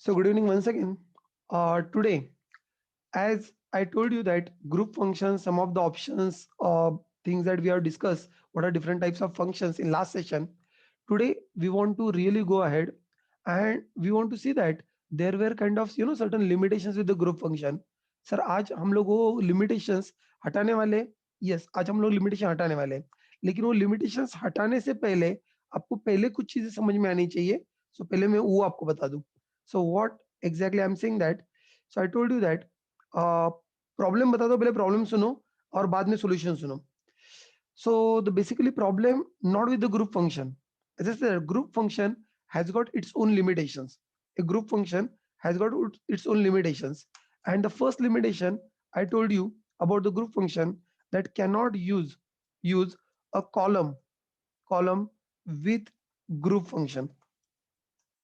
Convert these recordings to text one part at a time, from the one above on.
So good evening once again. Today, as I told you that group functions, some of the options, things that we have discussed, what are different types of functions in last session. Today, we want to really go ahead and we want to see that there were kind of certain limitations with the group function. Sir आज हम लोग वो limitations हटाने वाले हैं। Yes, आज हम लोग लिमिटेशन हटाने वाले हैं। लेकिन वो limitations हटाने से पहले आपको पहले कुछ चीजें समझ में आनी चाहिए। सो पहले मैं वो आपको बता दूं। So what exactly I'm saying that? So I told you that problem बता दो, पहले प्रॉब्लम सुनो और बाद में सॉल्यूशन सुनो. So the basically problem not with the group function. As I said, group function has got its own limitations. A group function has got its own limitations. And the first limitation I told you about the group function that cannot use a column with group function.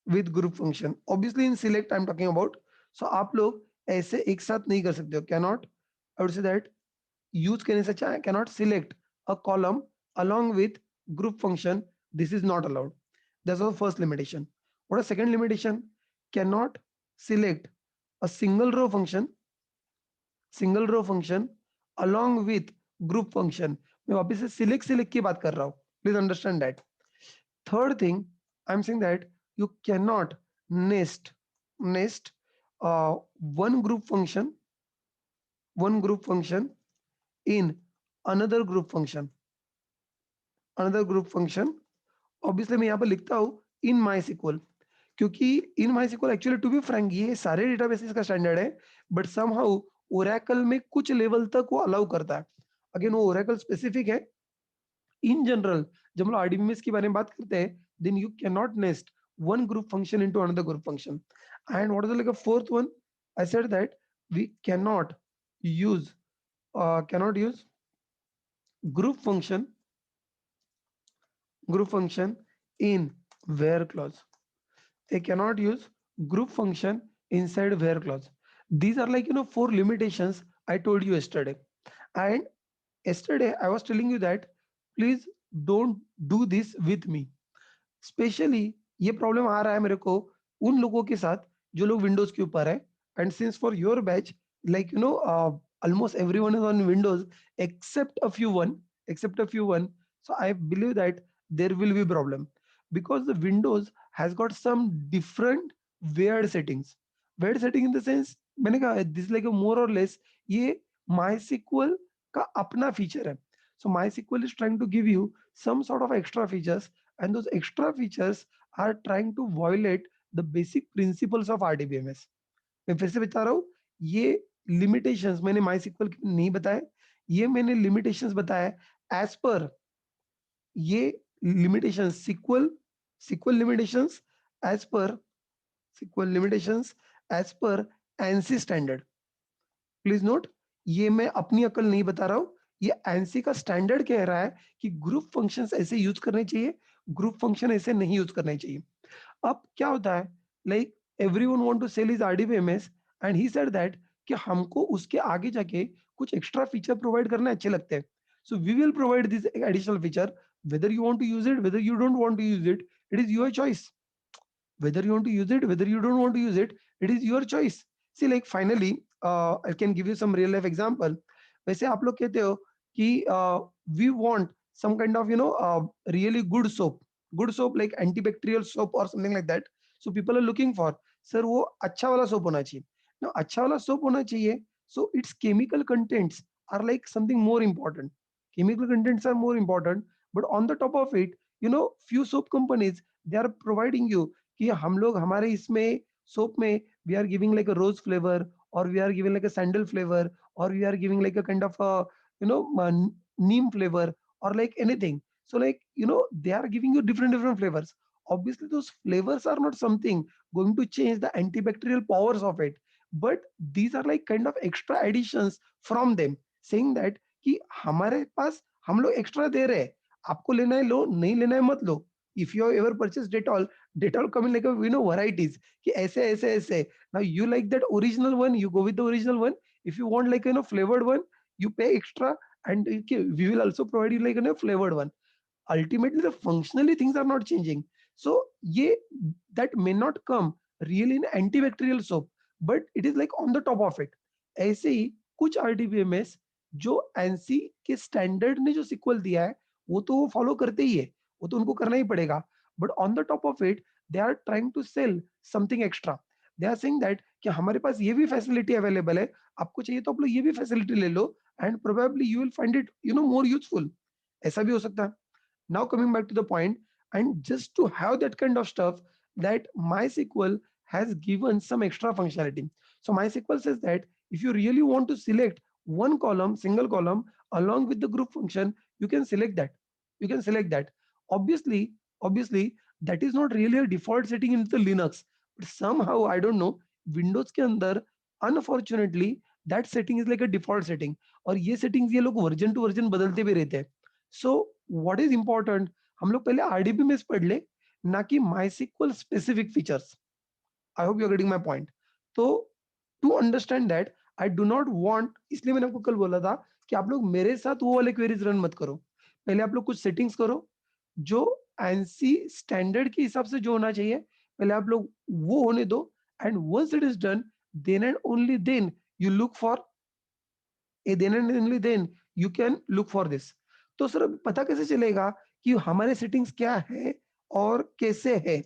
With group function obviously in select I'm talking about. So आप लोग ऐसे एक साथ नहीं कर सकते हो, cannot, I would say that use करने से अच्छा है cannot select a column along with group function. This is not allowed. That's the first limitation. What a second limitation? Cannot select a single row function along with group function. मैं वापस से select की बात कर रहा हूँ, please understand that. Third thing, I'm saying that you cannot nest uh, one group function, one group function in another group function, another group function. Obviously मैं यहाँ पर लिखता हूँ in MySQL, क्योंकि in MySQL actually to be frank ये सारे databases का standard है, बट समहाउ ओरेकल में कुछ लेवल तक वो अलाउ करता है। अगेन वो ओरेकल स्पेसिफिक है। इन जनरल जब हम लोग आरडीबीएमएस के बारे में बात करते हैं, then you can not nest one group function into another group function. And what is like a fourth one? I said that we use cannot use group function group function in where clause. They cannot use group function inside where clause. These are like four limitations I told you yesterday. And yesterday I was telling you that please don't do this with me. Specially ये problem आ रहा है मेरे को उन लोगों के साथ जो लोग विंडोज के ऊपर है। And since for your batch like almost everyone is on windows except a few one. So I believe that there will be problem because the windows has got some different weird setting in the sense मैंने कहा this like a more or less ये MySQL का अपना feature है. So MySQL is trying to give you some sort of extra features, and those extra features are trying to violate the basic principles of RDBMS. मैं फिर से बता रहा हूँ, ये limitations मैंने MySQL के नहीं बताए, ये मैंने limitations बताया as per ये limitations SQL limitations as per SQL limitations as per ANSI standard. Please note, ये मैं अपनी अकल नहीं बता रहा हूं, ये एनसी का स्टैंडर्ड कह रहा है कि ग्रुप फंक्शंस ऐसे यूज करने चाहिए, ग्रुप फंक्शन ऐसे नहीं यूज करने चाहिए. अब क्या होता है, like everyone want to sell his RDBMS and he said that कि हमको उसके आगे जाके कुछ एक्स्ट्रा फीचर प्रोवाइड करने अच्छे लगते हैं. So we will provide this additional feature, whether you want to use it, whether you don't want to use it, it is your choice. Whether you want to use it, whether you don't want to use it, it is your choice. See, like finally, I can give you some real life example. वैसे आप लोग कहते हो कि we want some kind of really good soap like antibacterial soap or something like that. So people are looking for, sir वो अच्छा वाला soap होना चाहिए. Now अच्छा वाला soap होना चाहिए. So its chemical contents are like something more important. Chemical contents are more important, but on the top of it, few soap companies they are providing you कि हम लोग हमारे इसमें सोप में we are giving like a rose flavour, और we are giving like a sandal flavour, और we are giving like a kind of neem flavor, or like anything. So like they are giving you different flavors. Obviously those flavors are not something going to change the antibacterial powers of it, but these are like kind of extra additions from them, saying that कि हमारे पास हम लोग extra दे रहे हैं, आपको लेना है लो, नहीं लेना है मत लो. If you have ever purchased Dettol come in like a varieties कि ऐसे ऐसे ऐसे. Now you like that original one, you go with the original one. If you want like flavored one, you pay extra, and okay, we will also provide you like flavored one. Ultimately the functionally things are not changing. So ये that may not come real in antibacterial soap, but it is like on the top of it. ऐसे ही कुछ RDBMS जो NC के standard ने जो sequel दिया है वो तो वो फॉलो करते ही है, वो तो उनको करना ही पड़ेगा, but on the top of it they are trying to sell something extra. They are saying that कि हमारे पास ये भी फैसिलिटी अवेलेबल है, आपको चाहिए तो आप लोग ये भी फैसिलिटी ले लो, and probably you will find it more useful. ऐसा भी हो सकता है। Now coming back to the point, and just to have that kind of stuff, that MySQL has given some extra functionality. So MySQL says that if you really want to select one column, single column, along with the group function, you can select that. You can select that. Obviously, that is not really a default setting in the Linux, but somehow I don't know, Windows के अंदर unfortunately that setting is like a default setting, और ये settings ये लोग version two version बदलते भी रहते हैं। सो व्हाट इज इंपॉर्टेंट, हम लोग पहले आरडीबी में पढ़ ले, ना कि MySQL specific features. I hope you are getting my point. तो to understand that I do not want, इसलिए मैंने आपको कल बोला था कि आप लोग मेरे साथ वो वाले क्वेरीज रन मत करो। पहले आप लोग कुछ सेटिंग्स करो जो एनसी स्टैंडर्ड के हिसाब से जो होना चाहिए, पहले आप लोग वो होने दो, and once it is done, then and only then you look for then and only then you can look for this. तो सर पता कैसे चलेगा कि हमारे सेटिंग्स क्या है और कैसे है?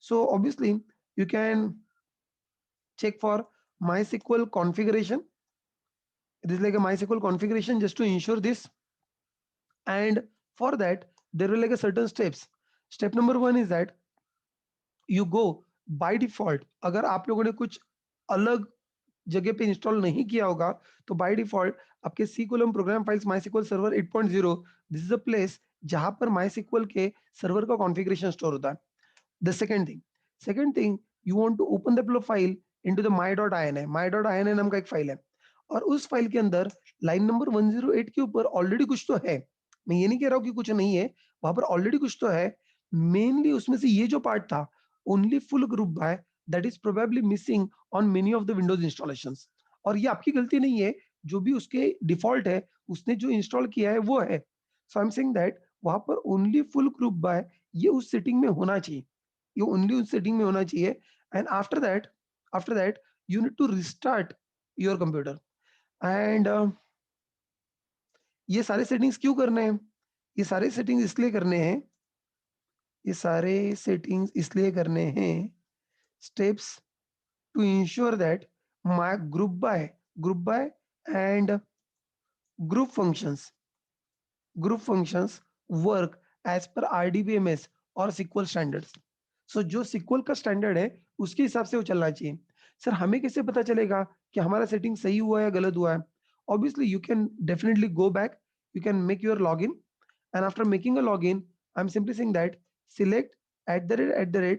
So obviously you can check for MySQL configuration. It is like a MySQL configuration just to ensure this. And for that, there will like a certain steps. Step number one is that you go by default. अगर आप लोगों ने कुछ अलग जगह पे install नहीं किया होगा, तो बाय डिफॉल्ट आपके C colon program files MySQL server 8.0, this is a place जहां पर माइसिक्वल के सर्वर का कॉन्फ़िगरेशन स्टोर होता है। The second thing, you want to open the file into the my.ini। my.ini नाम का एक फाइल है, और उस फाइल के अंदर लाइन नंबर 108 के ऊपर ऑलरेडी कुछ तो है। मैं ये नहीं कह रहा हूँ कि कुछ नहीं है, वहां पर ऑलरेडी कुछ तो है। मेनली उसमें से ये जो पार्ट था, only full group by, that is probably missing on many of the Windows installations. और ये आपकी गलती नहीं है, जो भी उसके डिफॉल्ट है, उसने जो इंस्टॉल किया है वो है। सो आई एम सेइंग दैट वहां पर ओनली फुल ग्रुप बाय ये उस सेटिंग में होना चाहिए, ये ओनली उस सेटिंग में होना चाहिए। And after that you need to restart your computer. And ये सारे सेटिंग्स क्यों करने हैं? ये सारे सेटिंग्स इसलिए करने हैं, ये सारे सेटिंग्स इसलिए करने हैं, steps to ensure that my group by and group functions work as per RDBMS और सिक्वल स्टैंडर्ड्स। सो जो सिक्वल का स्टैंडर्ड है उसके हिसाब से वो चलना चाहिए। सर हमें कैसे पता चलेगा कि हमारा सेटिंग सही हुआ है या गलत हुआ है? Obviously you can definitely go back, you can make your login, and after making a login, I'm simply saying that select @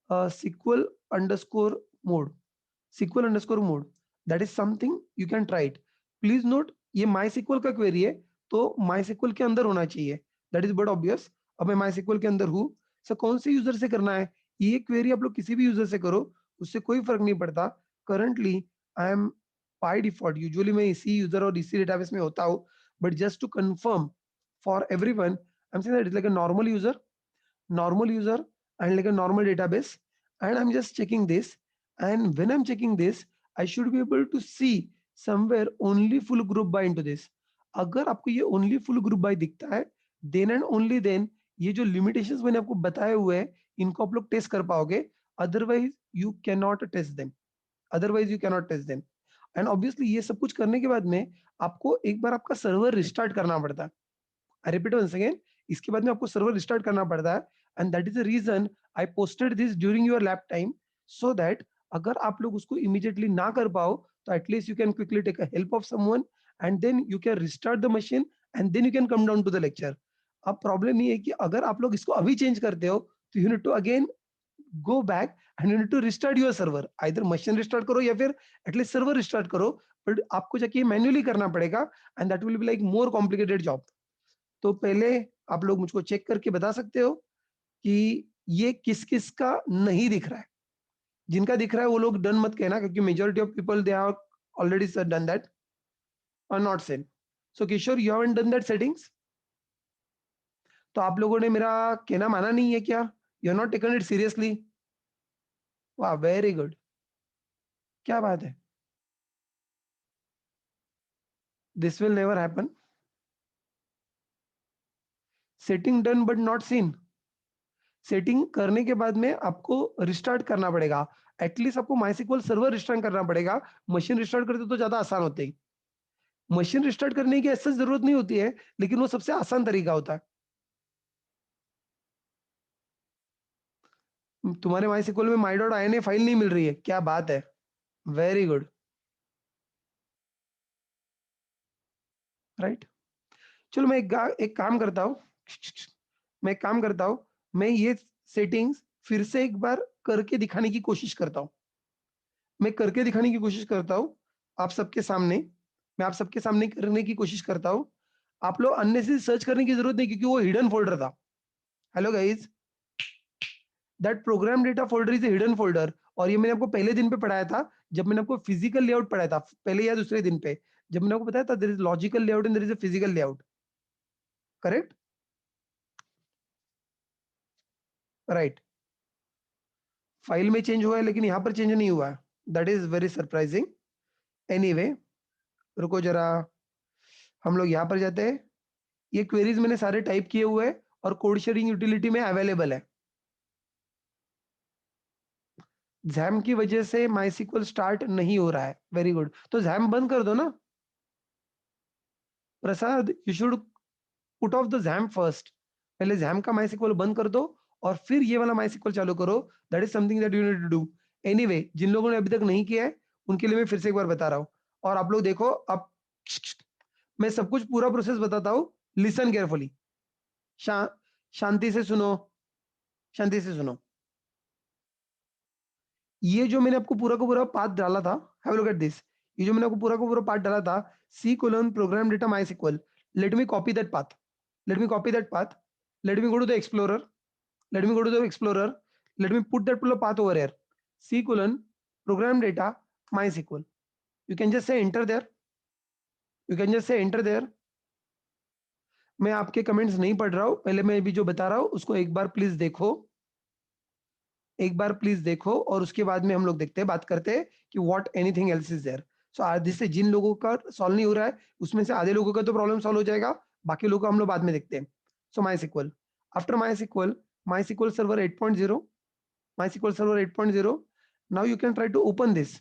SQL underscore mode, SQL underscore mode, that is something you can try it। Please note, ये MySQL का query है, तो MySQL के अंदर होना चाहिए, that is but obvious. अब मैं MySQL के अंदर हूँ, सर कौन से यूजर से करना है? ये क्वेरी आप लोग किसी भी यूजर से करो, उससे कोई फर्क नहीं पड़ता। Currently I am by default, usually मैं इसी यूजर और इसी डेटाबेस में होता हूँ, but just to confirm for everyone, I'm saying that it's like a normal user and like a normal database, and I'm just checking this, and when I'm checking this I should be able to see somewhere only full group by into this। अगर आपको ये only full group by दिखता है, then and only then ये जो limitations मैंने आपको बताए हुए हैं इनको आप लोग टेस्ट कर पाओगे, otherwise you cannot test them, and obviously ये सब कुछ करने के बाद में आपको एक बार आपका सर्वर रिस्टार्ट करना पड़ता है। आई रिपीट वंस अगेन, इसके बाद में आपको सर्वर रिस्टार्ट करना पड़ता है, and that is the reason I posted this during your lab time, so that अगर आप लोग उसको इमीडिएटली ना कर पाओ तो at least you can quickly take a help of someone, and then you can restart the machine, and then you can come down to the lecture. अब problem ये है कि अगर आप लोग इसको अभी चेंज करते हो तो you need to again go back and you need to restart your server, either machine restart करो या फिर एटलीस्ट सर्वर रिस्टार्ट करो, बट आपको जाके मैन्युअली करना पड़ेगा, and that will be like more complicated job. तो पहले आप लोग मुझको चेक करके बता सकते हो कि ये किस किस का नहीं दिख रहा है। जिनका दिख रहा है वो लोग डन मत कहना, क्योंकि majority of people they are already done that और not same. So Kishore you haven't done that settings, तो आप लोगों ने मेरा कहना माना नहीं है क्या? You are not taken it seriously? वाह, वेरी गुड, क्या बात है। This will never happen. Setting done but not seen. Setting करने के बाद में आपको रिस्टार्ट करना पड़ेगा। एटलीस्ट आपको माइस्क्ल सर्वर रिस्टार्ट करना पड़ेगा। मशीन रिस्टार्ट करते तो ज्यादा आसान होते ही। मशीन रिस्टार्ट करने की ऐसा जरूरत नहीं होती है, लेकिन वो सबसे आसान तरीका होता है। तुम्हारे माइस्क्ल में माई डॉट आई फाइल नहीं मिल रही है, क्या बात है। Very good. राइट। चलो मैं एक काम करता हूँ। मैं एक काम करता हूँ। मैं ये सेटिंग्स फिर से एक बार करके दिखाने की कोशिश करता हूँ। मैं करके दिखाने की कोशिश करता हूँ आप सबके सामने। मैं आप सबके सामने करने की कोशिश करता हूँ। आप लोग अन्य से सर्च करने की जरूरत नहीं, क्योंकि वो हिडन फोल्डर था। Hello guys, that program data folder is a hidden folder. और ये मैंने आपको पहले दिन पे पढ़ाया था, जब मैंने आपको फिजिकल लेआउट पढ़ाया था, पहले या दूसरे दिन पे, जब मैंने आपको बताया था there is logical layout and there is a physical layout. Correct. Right. File में चेंज हुआ है, लेकिन यहाँ पर चेंज नहीं हुआ है। That is very surprising. Anyway, रुको जरा, हम लोग यहाँ पर जाते हैं। ये क्वेरीज मैंने सारे टाइप किए हुए हैं और कोड शेयरिंग यूटिलिटी में अवेलेबल है। जैम की वजह से माइस्क्ल स्टार्ट नहीं हो रहा है। वेरी गुड, तो जैम बंद कर दो ना। Prasad, you should put off the jam first. पहले जैम का माइस्क्ल बंद कर दो और फिर ये वाला माइस्क्ल चालू करो। That is something that you need to do. Anyway, जिन लोगों ने अभी तक नहीं किया है उनके लिए मैं फिर से एक बार बता रहा हूँ। और आप लोग देखो अब, मैं सब कुछ पूरा प्रोसेस बताता हूँ। Listen carefully. शा, शांति से सुनो। शांति से सुनो। ये जो मैंने आपको पूरा का पूरा पाथ डाला था, have a look at this. ये जो मैंने आपको पूरा का पूरा पाथ डाला था, C colon program data MySQL. Let me copy that path. Let me copy that path. Let me go to the explorer. Let me go to the explorer. Let me put that pull path over here. C colon program data MySQL. You can just say enter there. You can just say enter there. मैं आपके comments नहीं पढ़ रहा हूँ, पहले मैं अभी जो बता रहा हूँ उसको एक बार प्लीज देखो। एक बार प्लीज देखो और उसके बाद में हम लोग देखते हैं, बात करते हैं कि what anything else is there. So आधे से जिन लोगों का सॉल्व नहीं हो रहा है, उसमें से आधे लोगों का तो प्रॉब्लम सॉल्व हो जाएगा। बाकी लोगों का हम लोग बाद में देखते हैं। So MySQL, after MySQL, MySQL server 8.0, MySQL server 8.0। Now you can try to open this.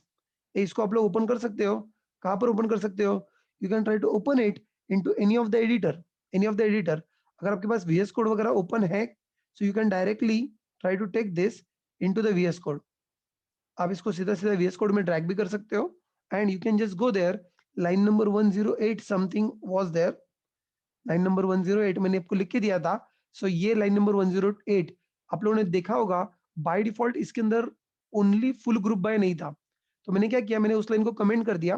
इसको आप लोग ओपन कर सकते हो। कहाँ पर ओपन कर सकते हो? You can try to open it into any of the editor. Any of the editor. अगर आपके पास VS कोड वगैरह ओपन है, so you can directly try to take this into the VS code. आप इसको सीधा सीधा VS कोड में ड्रैग भी कर सकते हो। And you can just go there. Line number 108 something was there. Line number 108 मैंने आपको लिख के दिया था। सो ये लाइन नंबर 108 आप लोगों ने देखा होगा। बाय डिफॉल्ट इसके अंदर ओनली फुल ग्रुप बाय नहीं था। तो मैंने क्या किया, मैंने उस लाइन को कमेंट कर दिया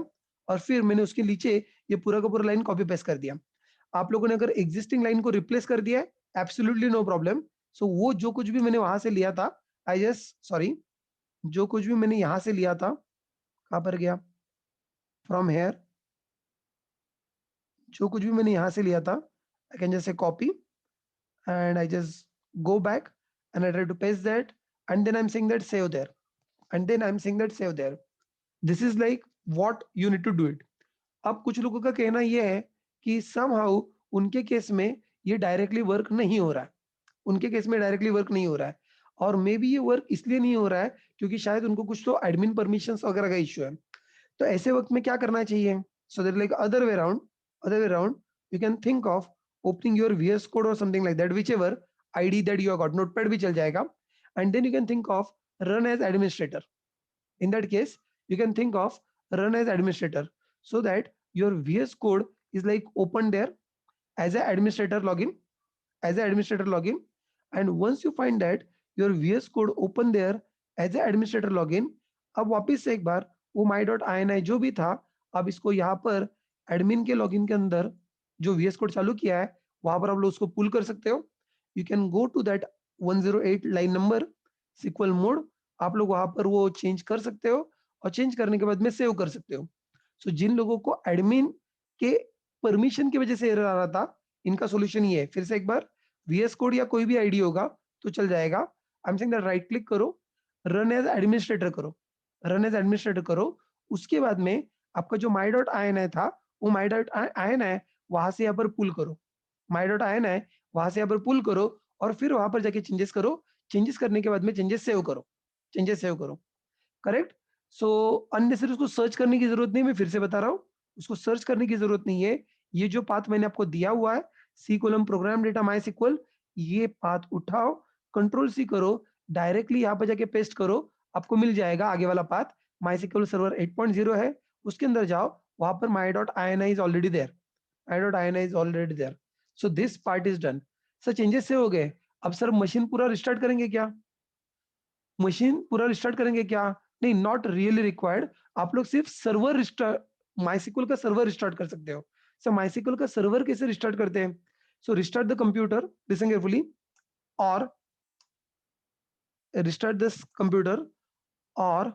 और फिर मैंने उसके नीचे ये पूरा का पूरा लाइन कॉपी पेस्ट कर दिया। आप लोगों ने अगर एग्जिस्टिंग लाइन को रिप्लेस कर दिया है, एब्सोल्युटली नो प्रॉब्लम। सो वो जो कुछ भी मैंने वहां से लिया था, आई जस्ट सॉरी, जो कुछ भी मैंने यहां से लिया था, कहां पर गया, फ्रॉम हेयर, जो कुछ भी मैंने यहां से लिया था, I can just say copy and I just go back and I try to paste that, and then I'm saying that save there, and then I'm saying that save there. This is like what you need to do it. अब कुछ लोगों का कहना यह है कि somehow उनके case में ये डायरेक्टली वर्क नहीं हो रहा है। उनके केस में डायरेक्टली वर्क नहीं हो रहा है। और मे बी ये वर्क इसलिए नहीं हो रहा है क्योंकि शायद उनको कुछ तो एडमिन परमिशंस वगैरह का इश्यू है। तो ऐसे वक्त में क्या करना चाहिए? So there like other way around, you can think of opening your VS code और something like that, whichever IDE that you got, notepad भी चल जाएगा। And then you can think of run as administrator. In that case, you can think of run as administrator, so that your VS code is like open there as a administrator login, as a administrator login. And once you find that your VS code open there as a administrator login, अब वापस से एक बार वो my.ini जो भी था, अब इसको यहाँ पर एडमिन के लॉगिन के अंदर जो VS कोड चालू किया है, वहां पर आप लोग उसको पुल कर सकते हो। You can go to that 108 line number SQL mode. आप लोग वहां पर वो चेंज कर सकते हो और चेंज करने के बाद में सेव कर सकते हो। सो जिन लोगों को एडमिन के परमिशन की वजह से एरर आ रहा था, इनका सॉल्यूशन ये है। फिर से एक बार, VS कोड या कोई भी आईडी होगा तो चल जाएगा। आई am saying that right click करो रन एज एडमिनिस्ट्रेटर करो, रन एज एडमिनिस्ट्रेटर करो। उसके बाद में आपका जो माई डॉट आई एन आई था, वो माई डॉट आई एन आई वहां से यहाँ पर पुल करो, माई डॉट आई एन आई वहां से यहाँ पर पुल करो, और फिर वहां पर जाके चेंजेस करो। चेंजेस करने के बाद में चेंजेस सेव करो, चेंजेस सेव करो। करेक्ट। सो अननेसेसरी उसको सर्च करने की जरूरत नहीं, मैं फिर से बता रहा हूँ, उसको सर्च करने की जरूरत नहीं है। ये जो पाथ मैंने आपको दिया हुआ है, सी कोलम प्रोग्राम डेटा माई सिक्वल, ये पाथ उठाओ, कंट्रोल सी करो, डायरेक्टली यहाँ पे जाके पेस्ट करो, आपको मिल जाएगा आगे वाला पाथ। माई सिक्वल सर्वर 8.0 है, उसके अंदर जाओ, वहां पर my dot I N I is already there, my dot I N I is already there. So this part is done. Sir changes से हो गए, अब सर मशीन पूरा रिस्टार्ट करेंगे क्या? मशीन पूरा रिस्टार्ट करेंगे क्या? नहीं, नॉट रियली रिक्वायर्ड। आप लोग सिर्फ सर्वर रिस्टार्ट, माइसिक्वल का सर्वर रिस्टार्ट कर सकते हो। सो माइसिक्वल का सर्वर कैसे रिस्टार्ट करते हैं? So restart the computer, listen carefully, और रिस्टार्ट दिस कंप्यूटर, और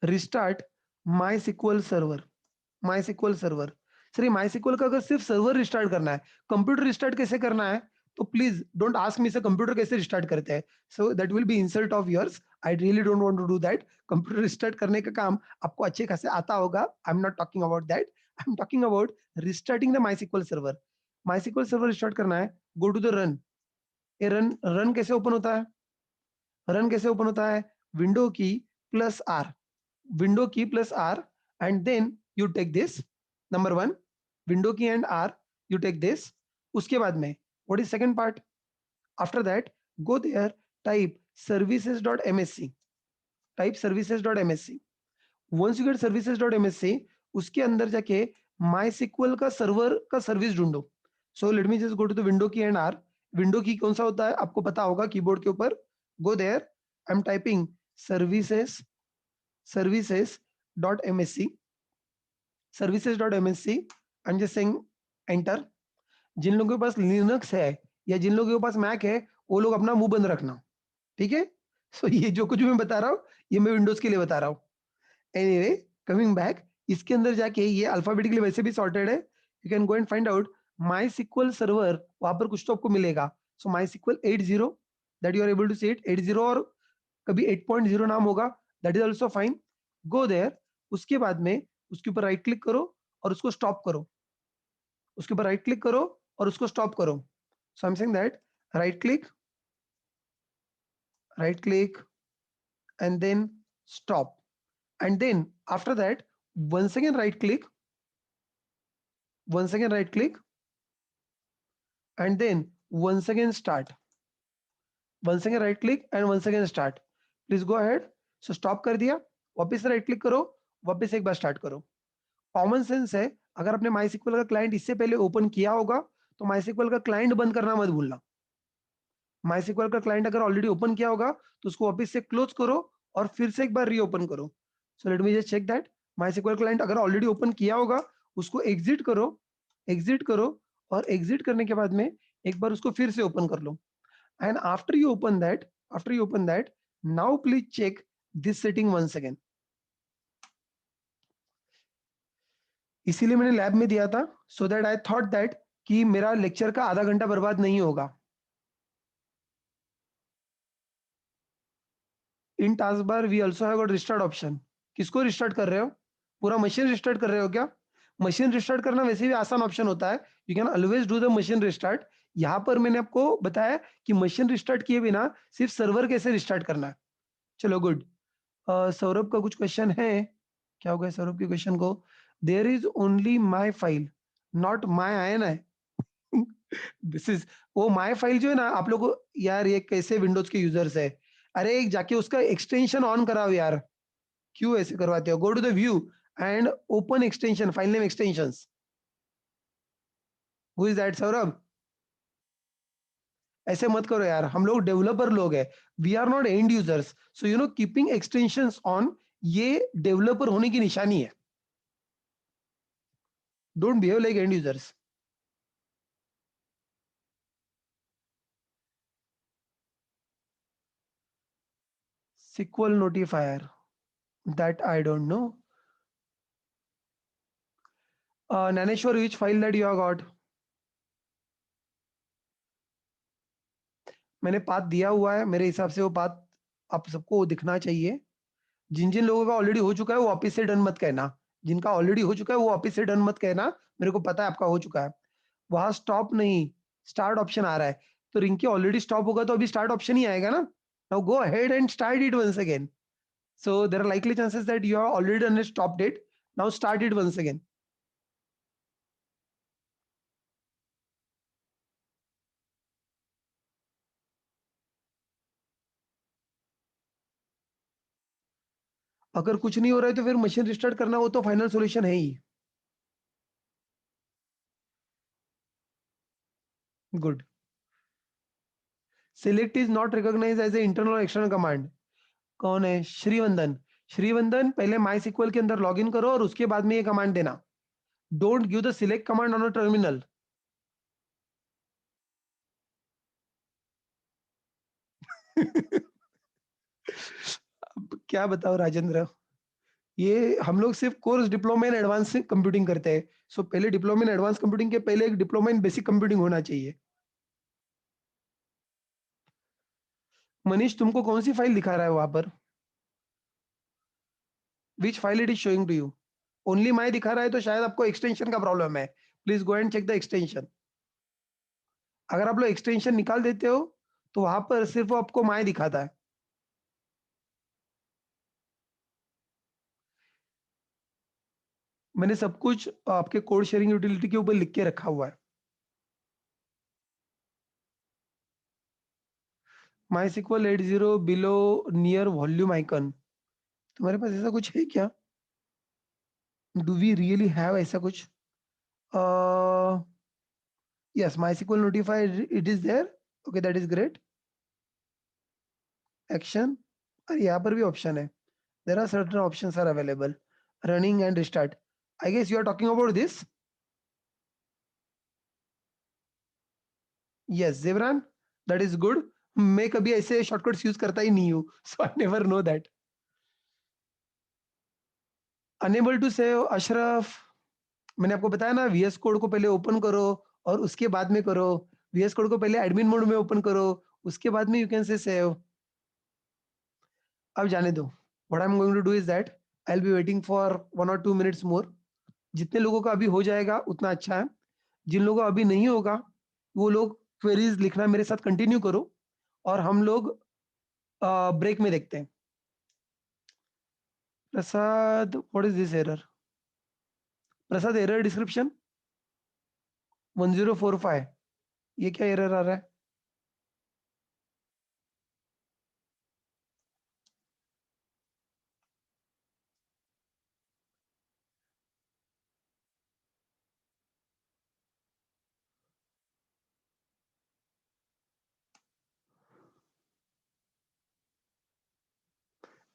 restart MySQL server, MySQL server. Sir ये माइसिक्वल का अगर सिर्फ सर्वर रिस्टार्ट करना है, कंप्यूटर रिस्टार्ट कैसे करना है? तो please don't ask me sir computer कैसे रिस्टार्ट करते हैं, so that will be insult of yours. I really don't want to do that. Computer restart करने का काम आपको अच्छे खासे आता होगा, I am not talking about that, I am talking about restarting the MySQL server. MySQL server restart करना है, गो टू द रन। ये रन, रन कैसे ओपन होता है? रन कैसे ओपन होता है? Window key plus R, window key plus R, and then you take this, number one, window key and R, you take this. उसके बाद में what is second part? After that go there, type services.msc, type services.msc। Once you get services.msc, उसके अंदर जाके MySQL का server का service ढूंढो। So let me just go to the window key and R. Window key कौन सा होता है आपको पता होगा कीबोर्ड के ऊपर, go there, I am typing services, services.msc, services.msc, I'm just saying enter। जिन लोगों के पास लिनक्स है या जिन लोगों के पास मैक है, वो लोग अपना मुंह बंद रखना, ठीक है? सो ये जो कुछ भी मैं बता रहा हूँ, ये मैं विंडोज के लिए बता रहा हूँ। एनीवे, कमिंग बैक, इसके अंदर जाके ये अल्फाबेटिकली वैसे भी सॉर्टेड है, you can go and find out MySQL server, वहां पर कुछ तो आपको मिलेगा। So MySQL 80, that you are able to see it 80, और कभी 8.0 नाम होगा, that is also fine. Go there, उसके बाद में उसके ऊपर राइट क्लिक करो और उसको स्टॉप करो, उसके ऊपर राइट क्लिक करो और उसको स्टॉप करो। So I am saying that right click, right click, and then stop, and then after that once again right click, once again right click, and then once again start, once again right click and once again start। please go ahead। so stop कर दिया, वापस से right click करो, वापस से एक बार start करो। Common sense है, अगर आपने माइसिक्वल का क्लाइंट इससे पहले ओपन किया होगा, तो माइसिक्वल का क्लाइंट बंद करना मत भूलना। माइसिक्वल का क्लाइंट अगर ऑलरेडी ओपन किया होगा, तो उसको वापस से क्लोज करो और फिर से एक बार रीओपन करो। So let me just check that. MySQL client अगर ऑलरेडी ओपन किया होगा, उसको एग्जिट करो, एग्जिट करो, और एग्जिट करने के बाद में एक बार उसको फिर से ओपन कर लो। And after you open that, after you open that, now please check this setting once again. इसीलिए मैंने लैब में दिया था, so that I thought that कि मेरा लेक्चर का आधा घंटा बर्बाद नहीं होगा। In task bar we also have got restart option. किसको रिस्टार्ट कर रहे हो? पूरा मशीन रिस्टार्ट कर रहे हो क्या? मशीन रिस्टार्ट करना वैसे भी आसान ऑप्शन होता है, you can always do the machine restart. यहाँ पर मैंने आपको बताया कि मशीन रिस्टार्ट किए बिना सिर्फ सर्वर कैसे रिस्टार्ट करना है। चलो गुड। सौरभ का कुछ क्वेश्चन है, क्या हो गया सौरभ के क्वेश्चन को? There is only my file, not my I N I. This is, वो माई फाइल जो है ना, आप लोग को यार ये कैसे विंडोज के यूजर्स है, अरे एक जाके उसका एक्सटेंशन ऑन कराओ यार, क्यों ऐसे करवाते हो? Go to the view and open extension, file name extensions. Who is that Saurabh? ऐसे मत करो यार, हम लोग डेवलपर लोग हैं, we are not end users. So you know keeping extensions on, ये डेवलपर होने की निशानी है। Don't behave like end users. SQL notifier, that I don't know. Naneshwar, which file that you have got? मैंने path दिया हुआ है, मेरे हिसाब से वो पाथ आप सबको दिखना चाहिए। जिन जिन लोगों का ऑलरेडी हो चुका है वो वापिस से डन मत कहना। जिनका ऑलरेडी हो चुका है वो वापिस से डन मत कहना। मेरे को पता है आपका हो चुका है। वहां स्टॉप नहीं, स्टार्ट ऑप्शन आ रहा है। तो रिंकी ऑलरेडी स्टॉप होगा तो अभी स्टार्ट ऑप्शन ही आएगा ना। Now go ahead and start it once again. So there are likely chances that you are already done stop that. Now start it once again. अगर कुछ नहीं हो रहा है तो फिर मशीन रिस्टार्ट करना, वो तो फाइनल सॉल्यूशन है ही। Good. Select is not recognize as a internal or external command. कौन है? श्रीवंदन। श्रीवंदन, पहले माई सिक्वल के अंदर लॉग इन करो और उसके बाद में ये कमांड देना। Don't give the select command on a terminal. अब क्या बताओ राजेंद्र, ये हम लोग सिर्फ course diploma in advance computing करते हैं। सो पहले डिप्लोमा इन एडवांस कंप्यूटिंग के पहले एक डिप्लोमा इन बेसिक कंप्यूटिंग होना चाहिए। मनीष, तुमको कौन सी फाइल दिखा रहा है वहां पर? Which file it is showing to you? Only my दिखा रहा है तो शायद आपको एक्सटेंशन का प्रॉब्लम है। Please go and check the extension. अगर आप लोग एक्सटेंशन निकाल देते हो तो वहां पर सिर्फ वो आपको माई दिखाता है। मैंने सब कुछ आपके कोड शेयरिंग यूटिलिटी के ऊपर लिख के रखा हुआ है। MySQL 80 below near volume icon. तुम्हारे पास ऐसा कुछ है क्या? डू वी रियली हैव ऐसा कुछ? Yes, MySQL notified it is there. Okay, that is great. Action. और यहाँ पर भी ऑप्शन है। There are certain option are available. Running and restart. I guess you are talking about this. Yes Jebran, that is good. मैं कभी ऐसे shortcuts use करता ही नहीं हूँ, so I never know that. Unable to save Ashraf. मैंने आपको बताया ना, वीएस कोड को पहले ओपन करो और उसके बाद में करो। वीएस कोड को पहले एडमिन मोड में ओपन करो, उसके बाद में यू कैन से सेव। अब जाने दो। What I am going to do is that I will be waiting for 1 or 2 minutes more. जितने लोगों का अभी हो जाएगा उतना अच्छा है। जिन लोगों का अभी नहीं होगा वो लोग क्वेरीज लिखना मेरे साथ कंटिन्यू करो और हम लोग ब्रेक में देखते हैं। Prasad, what is this error? Prasad, error description 1045। ये क्या एरर आ रहा है?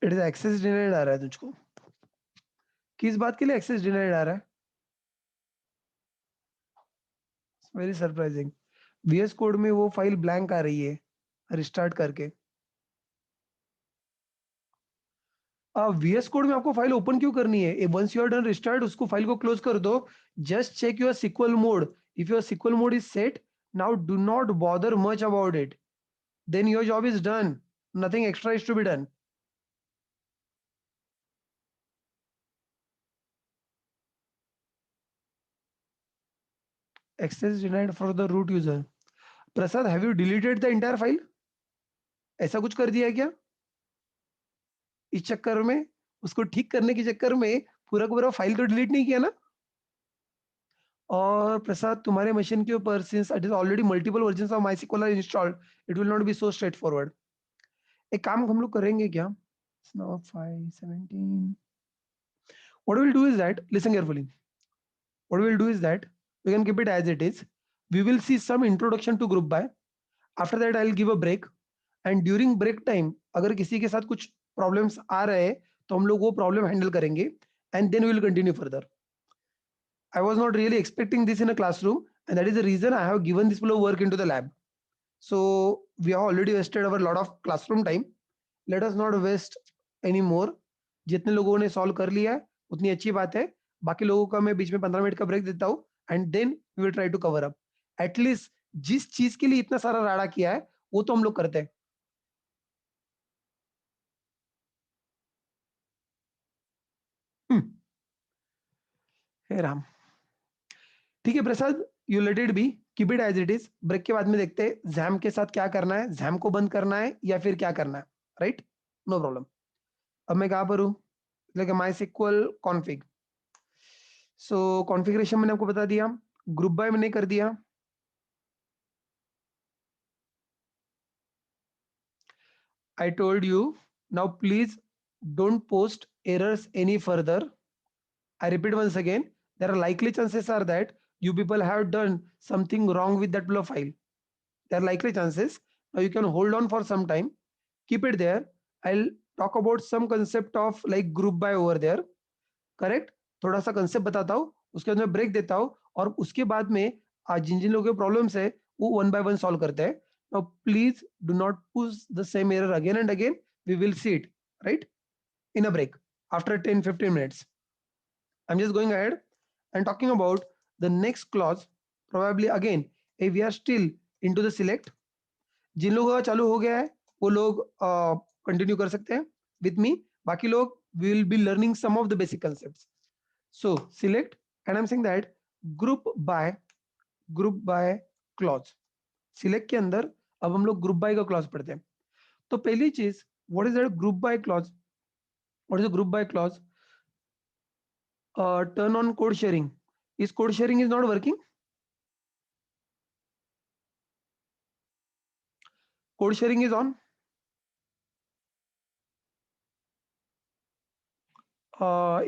इट इज एक्सेस डिनाइड आ रहा है तुझको? किस बात के लिए एक्सेस डिनाइड आ रहा है? Very surprising. वीएस कोड में वो फाइल ब्लैंक आ रही है रिस्टार्ट करके। वीएस कोड में आपको फाइल ओपन क्यों करनी है? Once you are done restart, उसको फाइल को क्लोज कर दो। Just check your SQL mode. If your SQL mode is set, now do not bother much about it. Then your job is done. Nothing extra is to be done. Access denied for the root user. Prasad, have you deleted the entire file? ऐसा कुछ कर दिया है क्या इस चक्कर में? उसको ठीक करने के चक्कर में पूरा का पूरा फाइल तो डिलीट नहीं किया ना? और प्रसाद, तुम्हारे मशीन के ऊपर since it is already multiple version of MySQL are installed, it will not be so straight forward. एक काम हम लोग करेंगे क्या? Now 517, what we'll do is that, listen carefully, what we'll do is that we can keep it as it is. We will see some introduction to group by. After that I'll give a break, and during break time अगर किसी के साथ कुछ problems आ रहे हैं तो हम लोग वो प्रॉब्लम हैंडल करेंगे, and then we will continue further. I was not really expecting this in a classroom, and that is the reason I have given this flow work into the lab. So we have already wasted our lot of classroom time. Let us not waste any more. जितने लोगों ने solve कर लिया है उतनी अच्छी बात है। बाकी लोगों का मैं बीच में 15 मिनट का ब्रेक देता हूँ, and then we will try to cover up. At least जिस चीज के लिए इतना सारा राड़ा किया है वो तो हम लोग करते हैं। हे राम। ठीक है Prasad, you let it be, keep it as it is. Break के बाद में देखते हैं जैम के साथ क्या करना है, जैम को बंद करना है या फिर क्या करना है, राइट? No problem. अब मैं कहाँ पर हूँ? Like MySQL config. So configuration मैंने आपको बता दिया, ग्रुप बाय मैंने कर दिया। I told you, now please don't post errors any further. I repeat once again, there are likely chances are that you people have done something wrong with that profile. There are likely chances. Now you can hold on for some time, keep it there. I'll talk about some concept of like group by over there. Correct? थोड़ा सा concept बताता हूँ, उसके बाद में break देता हूँ और उसके बाद में आज जिन जिन लोगों के प्रॉब्लम्स है वो वन बाय वन सॉल्व करते हैं। Now please do not push the same error again and again, we will see it right in a break after 10-15 minutes. I'm just going ahead and talking about the next clause. Probably again, if we are still into the select, जिन लोगों का चालू हो गया है वो लोग continue कर सकते हैं विथ मी, बाकी लोग will be learning some of the basic concepts. So select, and I'm saying that group by clause. Select के अंदर अब हम लोग group by का clause पढ़ते हैं. तो पहली चीज, what is that group by clause? What is a group by clause? Turn on code sharing. Is code sharing is not working? Code sharing is on.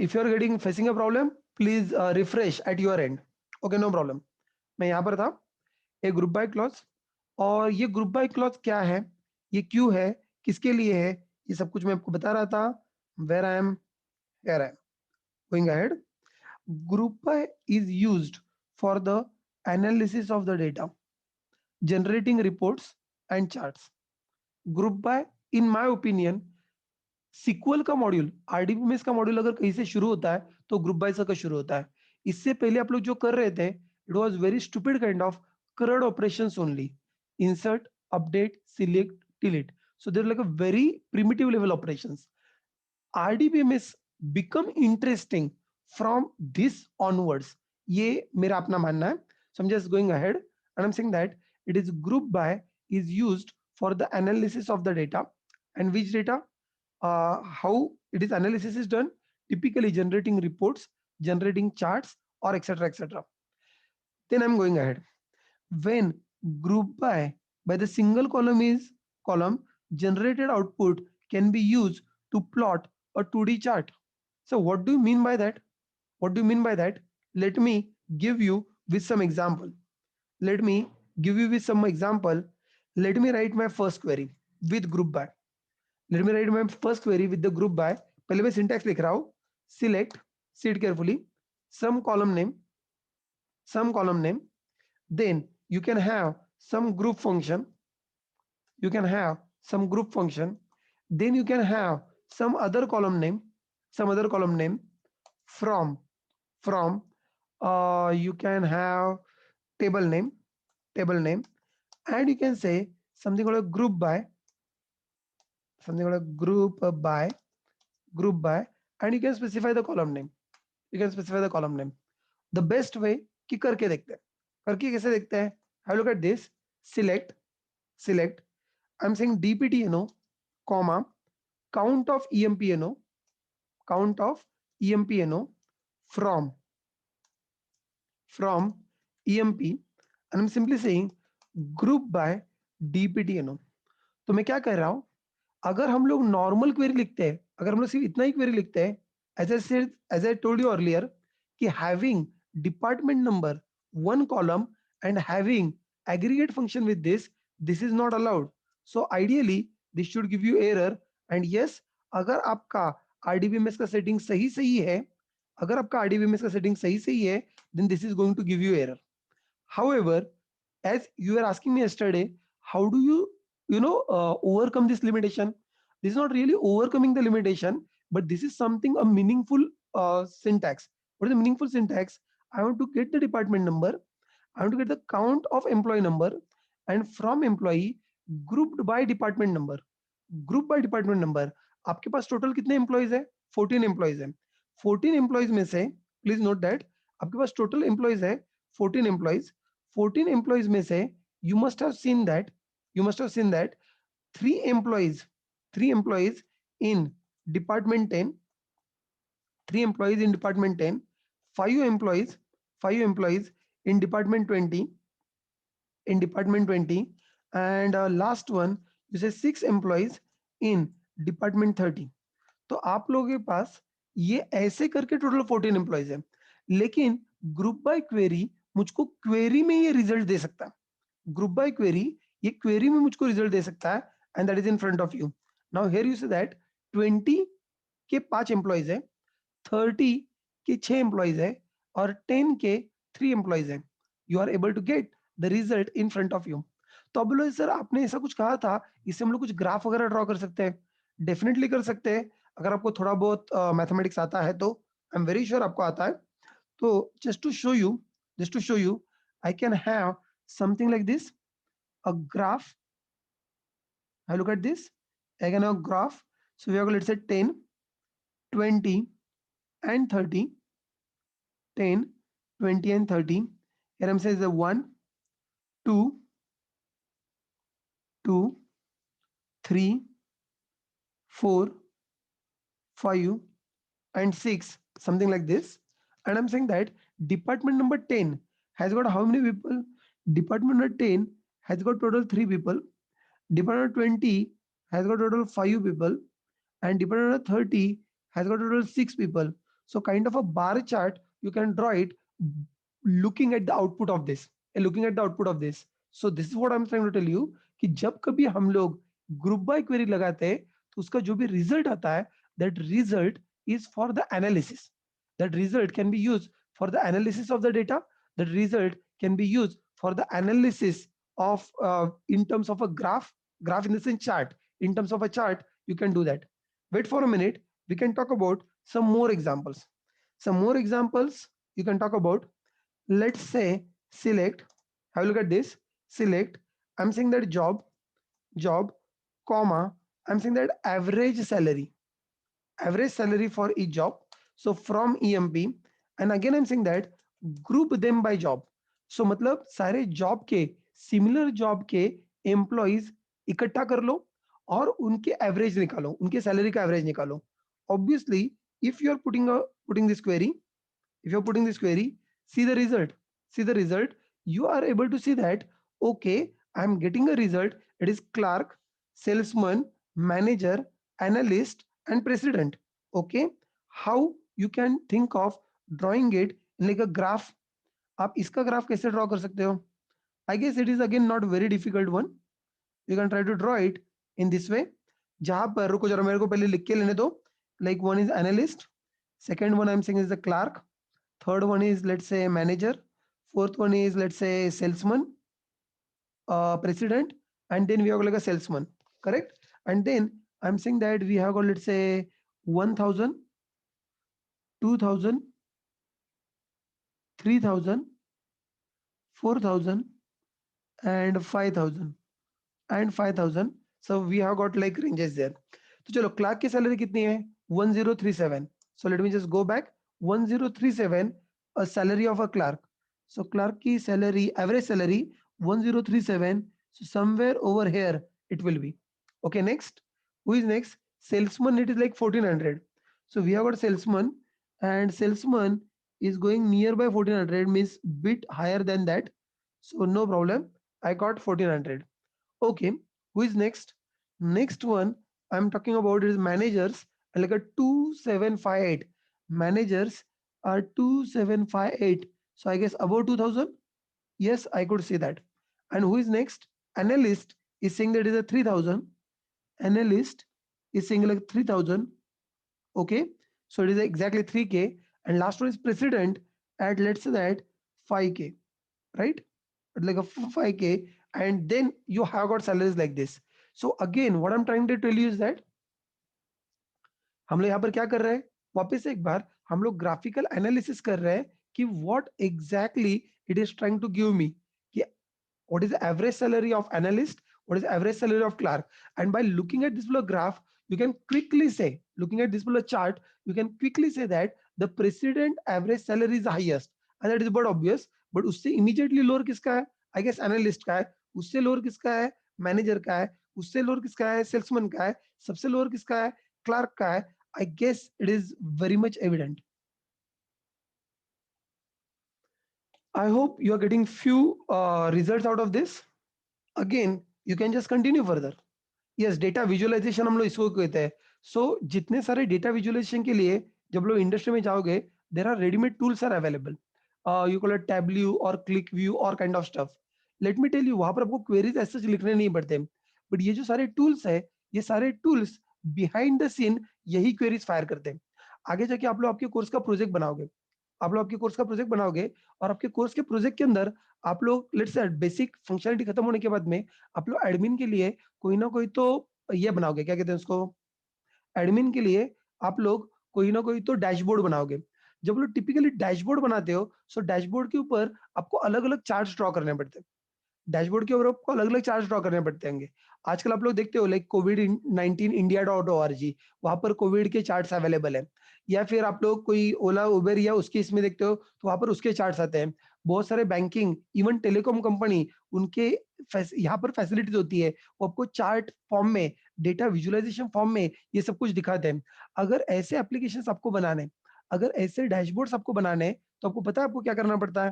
If you are getting facing a problem, please refresh at your end. Okay, no problem. मैं यहाँ पर था, एक group by clause, और ये group by clause क्या है, ये क्यों है, किसके लिए है, ये सब कुछ मैं आपको बता रहा था. Where I am, here I am going ahead. Group by is used for the analysis of the data, generating reports and charts. Group by in my opinion, SQL का मॉड्यूल, आरडीबीएमएस का मॉड्यूल अगर कहीं से शुरू होता है तो group by से का शुरू होता है. इससे पहले आप लोग जो कर रहे थे, it was very stupid kind of CRUD operations only. Insert, update, select, delete. So they're like a very primitive level operations. RDBMS become interesting from this onwards. ये मेरा अपना मानना है. So I'm just going ahead and I'm saying that it is group by is used for the analysis of the data. And which data? How it is analysis is done? Typically generating reports, generating charts, or etc. etc. Then I'm going ahead. When group by the single column generated output can be used to plot a 2D chart. So what do you mean by that? What do you mean by that? Let me give you with some example. Let me give you with some example. Let me write my first query with group by. Let me write my first query with the group by. पहले मैं syntax लिख रहा हूँ. Select, see it carefully, some column name, some column name. Then you can have some group function, you can have some group function, then you can have some other column name, some other column name. From you can have table name, table name, and you can say something called a group by, something called a group by, and you can specify the column name, you can specify the column name. The best way कि करके देखते हैं, करके कैसे देखते हैं? Have a look at this. Select, I'm saying dptno, comma, count of empno, count of empno from emp, and I'm simply saying group by dptno. तो मैं क्या कर रहा हूं, अगर हम लोग नॉर्मल क्वेरी लिखते हैं, अगर हम लोग सिर्फ इतना ही क्वेरी लिखते हैं, as I told you earlier कि having department number one column and having aggregate function with this is not allowed. So ideally this should give you error. And yes, अगर आपका RDBMS का सेटिंग सही सही है, अगर आपका RDBMS का सेटिंग सही सही है, then this is going to give you error. However, as you were asking me yesterday, how do you overcome this limitation? This is not really overcoming the limitation, but this is something a meaningful syntax. What is the meaningful syntax? I want to get the department number, I want to get the count of employee number, and from employee grouped by department number. Group by department number. आपके पास total कितने employees है? 14 employees है. 14 employees में से please note that आपके पास total employees है 14 employees, 14 employees में से you must have seen that, you must have seen that three employees in department 10, three employees in department 10, five employees, five employees in department 20, in department 20, and last one you say six employees in department 30. तो आप लोगों के पास ये ऐसे करके total 14 employees है, लेकिन group by query मुझको क्वेरी में ये रिजल्ट दे सकता है, ग्रुप बाय क्वेरी ये क्वेरी में मुझको रिजल्ट दे सकता है, and that is in front of you. Now here you say that 20 के 5 एम्प्लॉइज है, 30 के 6 एम्प्लॉइज है, और 10 के 3 एम्प्लॉइज है. You are able to get the result in front of you. तो अब बोलो सर आपने ऐसा कुछ कहा था, इससे हम लोग कुछ ग्राफ वगैरह ड्रॉ कर सकते हैं. डेफिनेटली कर सकते हैं, अगर आपको थोड़ा बहुत मैथमेटिक्स आता है तो. आई एम वेरी श्योर आपको आता है. तो just to show you, I can have something like this, a graph. I look at this, I can have a graph. So we have, let's say 10, 20 and 30, 10, 20 and 30. Here I'm saying the 1, 2, 2, 3, 4, 5 and 6, something like this. And I'm saying that department number 10 has got how many people? Department number 10 has got total 3 people. Department 20 has got total 5 people, and Department 30 has got total 6 people. So kind of a bar chart, you can draw it looking at the output of this. Looking at the output of this. So this is what I'm trying to tell you कि जब कभी हम लोग group by query लगाते हैं तो उसका जो भी रिजल्ट आता है, that result is for the analysis. That result can be used for the analysis of the data. That result can be used for the analysis of in terms of a graph in the sense chart. In terms of a chart, you can do that. Wait for a minute. We can talk about some more examples. Some more examples you can talk about. Let's say select. Have a look at this. Select. I'm saying that job, comma. I'm saying that average salary for each job. So from EMP, and again I'm saying that group them by job. So मतलब सारे job के similar job के employees इकट्ठा कर लो और उनके average निकालो, उनके सैलरी का एवरेज निकालो. Obviously, if you are putting this query, if you're putting this query, see the result. See the result. You are able to see that, okay, I'm getting a result. It is clerk, salesman, manager, analyst, and president. Okay. How you can think of drawing it in like a graph? आप इसका graph कैसे draw कर सकते हो? I guess it is again not very difficult one. You can try to draw it in this way. जहां पर रुको जरा मेरे को पहले लिख के लेने दो. Like one is analyst, second one I'm saying is the clerk, third one is let's say manager, fourth one is let's say salesman, president, and then we have like a salesman, correct? And then I'm saying that we have got let's say 1000, 2000, 3000, 4000, and 5000 and 5000. So we have got like ranges there. तो चलो Clark की salary कितनी है? 1037. So let me just go back. 1037 a salary of a clerk. So clerk की salary, average salary 1037. So somewhere over here it will be. Okay, next. Who is next? Salesman, it is like 1400. So we have got salesman, and salesman is going nearby 1400, means bit higher than that. So no problem. I got 1400. Okay, who is next? Next one I'm talking about is managers, like a 2758. Managers are 2758. So I guess above 2000. Yes, I could see that. And who is next? Analyst is saying that is a 3000. Analyst is saying like 3000. Okay, so it is exactly 3K. And last one is president at let's say that 5K, right? Like a 5K. And then you have got salaries like this. So again, what I'm trying to tell you is that हम लोग यहाँ पर क्या कर रहे हैं? वापस से एक बार हम लोग ग्राफिकल एनालिसिस कर रहे हैं कि what exactly it is trying to give me, कि what is the average salary of analyst, what is the average salary of clerk. And by looking at this below graph, you can quickly say, looking at this below chart, you can quickly say that the president average salary is the highest, and that is but obvious, but उससे immediately lower किसका है? I guess analyst का है। उससे lower किसका है? Manager का है। उससे लोअर किसका है? सेल्समैन का है। सबसे लोअर किसका है? क्लार्क का है। I guess it is very much evident. I hope you are getting few results out of this. Again, you can just continue further. Yes, data visualization हम लोग इसको कहते हैं. So जितने सारे data visualization के लिए जब लोग इंडस्ट्री में जाओगे, there are ready-made tools are available. You call it Tableau or ClickView or kind of stuff. Let me tell you, वहाँ पर आपको queries ऐसे लिखने नहीं पड़ते. But ये जो सारे tools है, ये सारे tools behind the scene यही queries fire करते हैं. आगे जाके आप लोग आपके कोर्स का प्रोजेक्ट बनाओगे. आप लोग आपके कोर्स का प्रोजेक्ट बनाओगे और आपके कोर्स के प्रोजेक्ट के अंदर आप लोग लेट्स से बेसिक फंक्शनलिटी खत्म होने के बाद में आप लोग एडमिन के लिए कोई ना कोई तो ये बनाओगे, क्या कहते हैं उसको, एडमिन के लिए आप लोग कोई ना कोई तो डैशबोर्ड बनाओगे. जब लोग टिपिकली डैशबोर्ड बनाते हो, सो डैशबोर्ड के ऊपर आपको अलग अलग चार्ट्स ड्रॉ करने पड़ते हैं. डैशबोर्ड के ऊपर आपको अलग अलग चार्ट्स ड्रॉ करने पड़ते होंगे. आजकल आप लोग देखते हो लाइक covid19india.org, वहां पर कोविड के चार्ट्स अवेलेबल है. या फिर आप लोग कोई ओला उबर या उसके इसमें देखते हो तो वहां पर उसके चार्ट्स आते हैं. बहुत सारे बैंकिंग इवन टेलीकॉम कंपनी उनके यहाँ पर फैसिलिटीज होती है, वो आपको चार्ट फॉर्म में, डेटा विजुअलाइजेशन फॉर्म में ये सब कुछ दिखाते हैं. अगर ऐसे एप्लीकेशंस आपको बनाने, अगर ऐसे डैशबोर्ड्स आपको बनाने हैं, तो आपको पता है आपको क्या करना पड़ता है?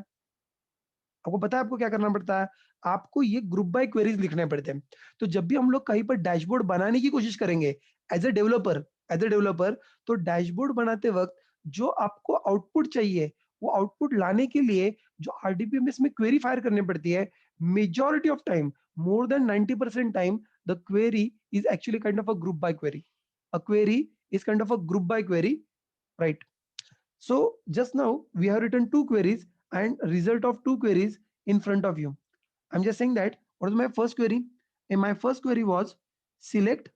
आपको पता है आपको क्या करना पड़ता है? आपको ये ग्रुप बाय क्वेरीज लिखने पड़ते हैं. तो जब भी हम लोग कहीं पर डैशबोर्ड बनाने की कोशिश करेंगे एज अ डेवलपर, तो डैशबोर्ड बनाते वक्त जो आपको आउटपुट चाहिए, वो आउटपुट लाने के लिए जो आरडीबीएमएस में क्वेरी फायर करनी पड़ती है, majority of time, more than 90% time, the query is actually kind of a group bye query. A query is kind of a group bye query, right? So just now we have written two queries and result of two queries in front of you. I'm just saying that what was my first query? And my first query was select,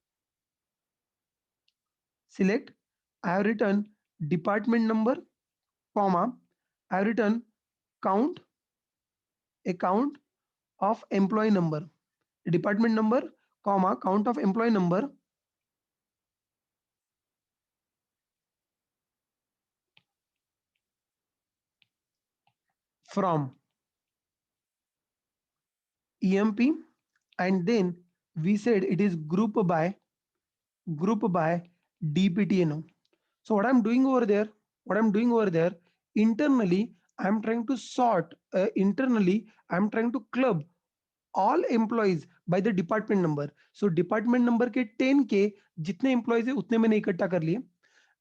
select. I have written department number, comma. I have written count, a count of employee number, department number, comma, count of employee number from EMP, and then we said it is group by DPTNO. So what I'm doing over there, internally, I'm trying to sort, internally, I'm trying to club all employees by the department number. So department number के 10 के जितने employees है उतने मैंने इकट्ठा कर लिए.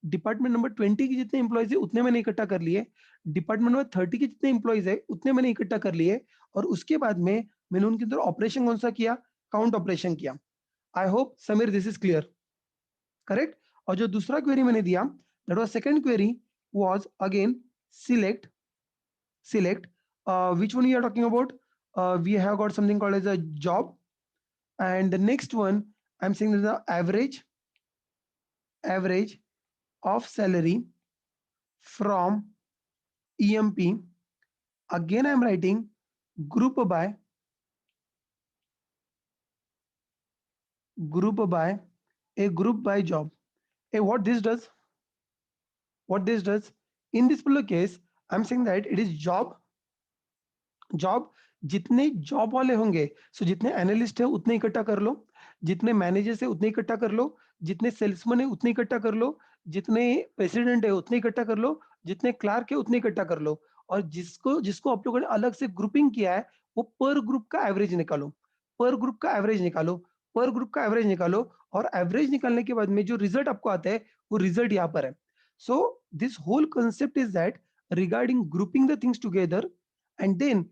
Department number 20 के जितने employees है उतने मैंने इकट्ठा कर लिए. डिपार्टमेंट नंबर 30 के जितने employees है उतने मैंने इकट्ठा कर लिए. और उसके बाद में मैंने उनके अंदर ऑपरेशन कौन सा किया? काउंट ऑपरेशन किया. I hope Sameer this is clear, correct? और जो दूसरा क्वेरी मैंने दिया, that was second query, was again select, select, which one you are talking about? We have got something called as a job, and the next one I'm saying is the average of salary from EMP. Again I'm writing group by a group by job. Hey, what this does in this particular case, I'm saying that it is job. जितने job वाले होंगे, सो जितने analyst है उतने इकट्ठा कर लो, जितने managers है उतने इकट्ठा कर लो, जितने सेल्समैन है उतने इकट्ठा कर लो, जितने प्रेसिडेंट है उतने इकट्ठा कर लो, जितने क्लार्क है उतने इकट्ठा कर लो. और जिसको जिसको आप लोगों ने अलग से ग्रुपिंग किया है, वो पर ग्रुप का एवरेज निकालो, पर ग्रुप का एवरेज निकालो, पर ग्रुप का एवरेज निकालो. और एवरेज निकालने के बाद में जो रिजल्ट आपको आता है, वो रिजल्ट यहाँ पर है. So this whole concept is that regarding grouping the things together, and then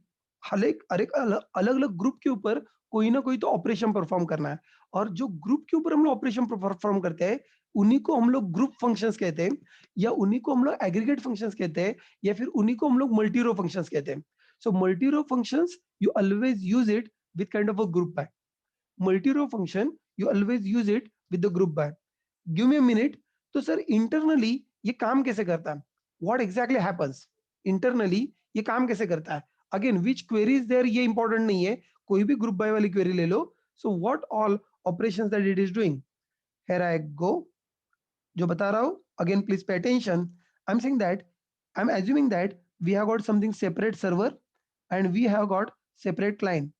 हर एक अलग अलग ग्रुप के ऊपर कोई ना कोई तो ऑपरेशन परफॉर्म करना है. और जो ग्रुप के ऊपर हम लोग ऑपरेशन परफॉर्म करते हैं, उन्हीं को हम लोग ग्रुप फंक्शंस कहते हैं, या उन्हीं को हम लोग एग्रीगेट फंक्शंस कहते हैं, या फिर उन्हीं को हम लोग मल्टी रो फंक्शंस कहते हैं. So multi row functions you always use it with kind of a group by. Multi row function you always use it with the group by. Give me a minute. तो sir internally ये काम कैसे करता है? What exactly happens internally? ये काम कैसे करता है? Again which query is there, ये इंपॉर्टेंट नहीं है, कोई भी ग्रुप बाय वाली क्वेरी ले लो. So what all operations that it is doing, here I go. जो बता रहा हूं, again please pay attention. I am saying that, I am assuming that we have got something separate server and we have got separate client.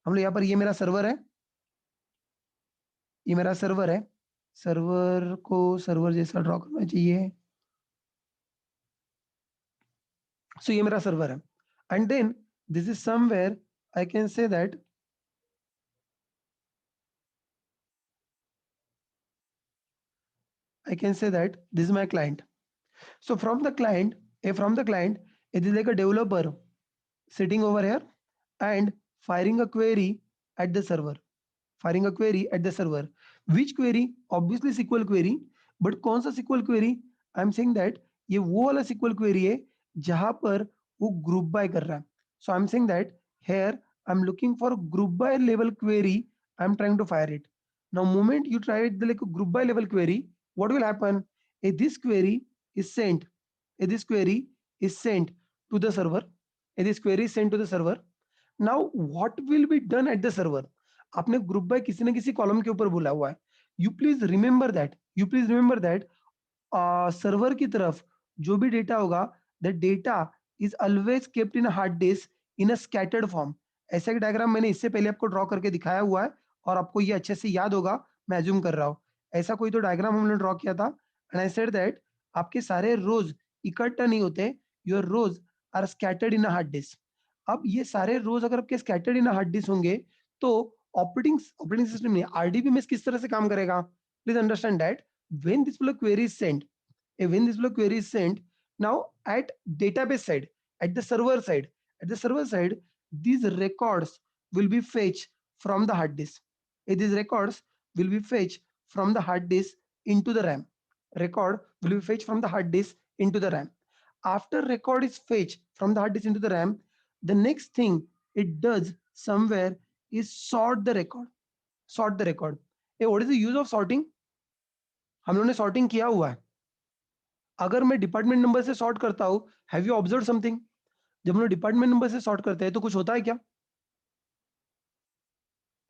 हम लोग यहाँ पर, ये मेरा सर्वर है, ये मेरा सर्वर है, सर्वर को सर्वर जैसा ड्रॉ करना चाहिए। सो ये मेरा सर्वर है and then this is somewhere I can say that I can say that this is my client. So from the client, it is like a developer sitting over here and firing a query at the server. Firing a query at the server. Which query? Obviously SQL query. But कौन सा SQL query? I'm saying that ये वो वाला SQL query है जहां पर वो group by कर रहा है. So I'm saying that here I'm looking for group by level query. I'm trying to fire it. Now, moment you try it the like group by level query, what will happen? This query is sent. This query is sent to the server. This query is sent to the server. Now, what will be done at the server? आपने group by किसी ना किसी column के ऊपर बोला हुआ है. You please remember that, server की तरफ जो भी डेटा होगा, the data is always kept in hard disk in a scattered form. ऐसा एक डायग्राम मैंने इससे पहले आपको ड्रॉ करके दिखाया हुआ है और आपको ये अच्छे से याद होगा, मैं अज्यूम कर रहा हूँ. ऐसा कोई तो डायग्राम हमने ड्रॉ किया था एंड आई सेड दैट आपके सारे रोज इकट्ठा नहीं होते, your rows are scattered in a hard disk. अब ये सारे रोज अगर आपके scattered in a hard disk होंगे तो ऑपरेटिंग सिस्टम में आरडीबीएमएस किस तरह से काम करेगा? Please understand that when this particular query is sent, when this particular query is sent, now at database side, at the server side, these records will be fetched from the hard disk. These records will be fetched from the hard disk into the RAM. Record will be fetched from the hard disk into the RAM. After record is fetched from the hard disk into the RAM, the next thing it does somewhere is sort the record. Sort the record. Hey, what is the use of sorting? हम लोगों ने sorting किया हुआ है. अगर मैं department number से sort करता हूं, हैव यू ऑब्जर्व समथिंग? जब हम लोग डिपार्टमेंट नंबर से सॉर्ट करते हैं तो कुछ होता है क्या?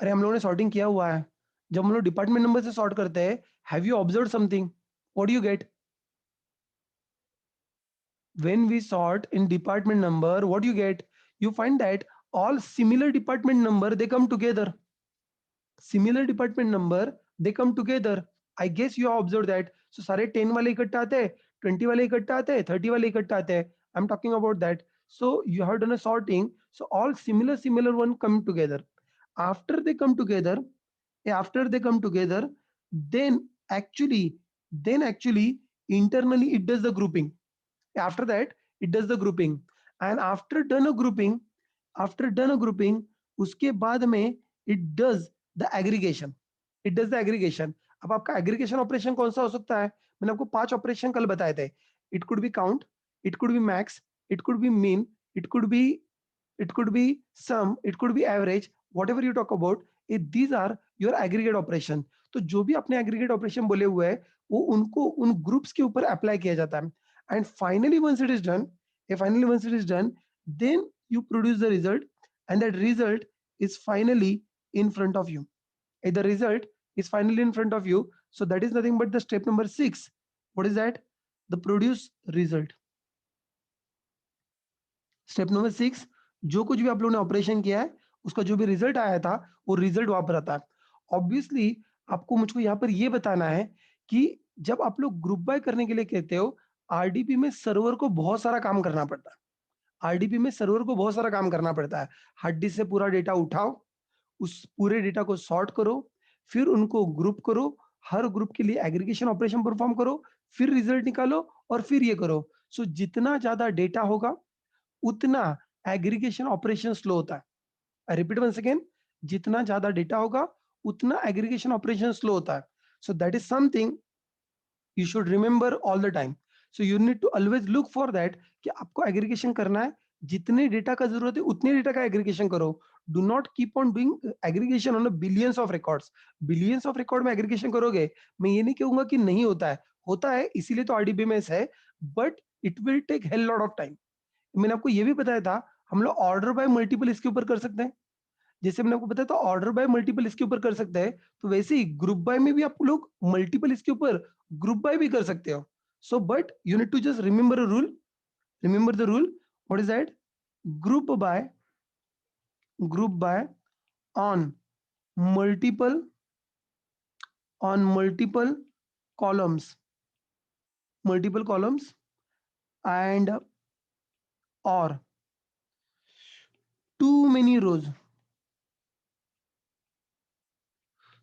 अरे हम लोगों ने सॉर्टिंग किया हुआ है. जब हम लोग डिपार्टमेंट नंबर से सॉर्ट करते हैं, have you observe something? What do you get? When we sort in department number, what do you get? You find that all similar department number they come together. Similar department number they come together. I guess you have observed that. So सारे 10 वाले इकट्ठा आते हैं, 20 वाले इकट्ठा आते हैं, 30 वाले इकट्ठा आते हैं. I'm talking about that. So you have done a sorting. So all similar one come together. After they come together, then actually internally it does the grouping. After that it does the grouping, and after done a grouping उसके बाद में it does the aggregation. अब आपका aggregation operation कौन सा हो सकता है? मैंने आपको 5 ऑपरेशन कल बताए थे. It could be count, it could be max, it could be mean, it could be sum, it could be average, whatever you talk about, these are your aggregate operation. तो जो भी अपने एग्रीगेट ऑपरेशन बोले हुए हैं वो उनको उन ग्रुप्स के ऊपर अप्लाई किया जाता है. And finally once it is done, then you produce the result, and that result is finally in front of you. The result is finally in front of you. So that is nothing but the step number 6. What is that? The produce result. Step number 6, जो कुछ भी आप लोगों ने operation किया है उसका जो भी रिजल्ट आया था वो रिजल्ट वहां पर आता है. ऑब्वियसली आपको मुझको यहाँ पर ये बताना है कि जब आप लोग ग्रुप बाय करने के लिए कहते हो, आरडीपी में सर्वर को बहुत सारा काम करना पड़ता है. हार्ड डिस्क से पूरा डेटा उठाओ, उस पूरे डेटा को सॉर्ट करो, फिर उनको ग्रुप करो, हर ग्रुप के लिए एग्रीगेशन ऑपरेशन परफॉर्म करो, फिर रिजल्ट निकालो और फिर ये करो. सो जितना ज्यादा डेटा होगा उतना एग्रीगेशन ऑपरेशन स्लो होता है. आई रिपीट वंस अगेन, जितना ज्यादा डेटा होगा उतना एग्रीगेशन ऑपरेशन स्लो होता है. So that is something you should remember all the time. So you need to always look for that कि आपको एग्रीगेशन करना है, जितने डेटा का जरूरत है उतने डेटा का एग्रीगेशन करो. Do not keep on doing aggregation on billions of records. Billions of record में एग्रीगेशन करोगे, मैं ये नहीं कहूंगा कि नहीं होता है इसीलिए तो आरडीबीएमएस है, but it will take hell lot of time. मैंने आपको ये भी बताया था हम लोग ऑर्डर बाय मल्टीपल इसके ऊपर कर सकते हैं. जैसे मैंने आपको बताया था ऑर्डर बाय मल्टीपल इसके ऊपर कर सकते हैं, तो वैसे ही ग्रुप बाय में भी आप लोग मल्टीपल इसके ऊपर ग्रुप बाय भी कर सकते हो. So but you need to just remember the rule. What is that? Group by on multiple columns, and or too many rows.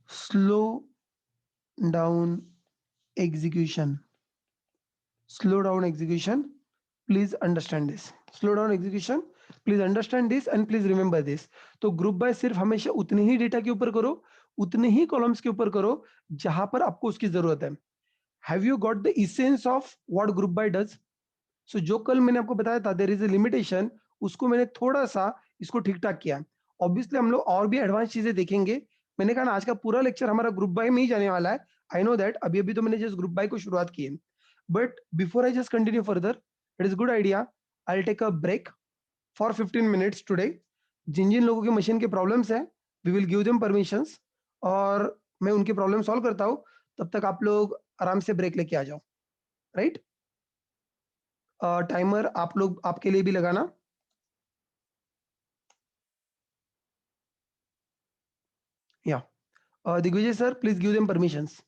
Slow down execution. Slow down execution. Please understand this. Slow down execution. Please understand this and please remember this. तो group by सिर्फ हमेशा उतने ही data के ऊपर करो, उतने ही columns के ऊपर करो जहां पर आपको उसकी जरूरत है. Have you got the essence of what group by does? So जो कल मैंने आपको बताया था देयर इज ए लिमिटेशन, उसको मैंने थोड़ा सा इसको ठीक ठाक किया. ऑब्वियसली हम लोग और भी एडवांस चीजें देखेंगे. मैंने कहा ना आज का पूरा लेक्चर हमारा ग्रुप बाय में ही जाने वाला है. आई नो दैट अभी अभी तो मैंने जस्ट ग्रुप बाय को शुरुआत की है. But before I just continue further, it is good idea I take a break for 15 minutes today. जिन जिन लोगों के मशीन के प्रॉब्लम्स हैं we will give them permissions, और मैं उनके प्रॉब्लम सॉल्व करता हूँ. तब तक आप लोग आराम से ब्रेक लेके आ जाओ. राइट? टाइमर आप लोग आपके लिए भी लगाना. या Digvijay sir, please give them permissions.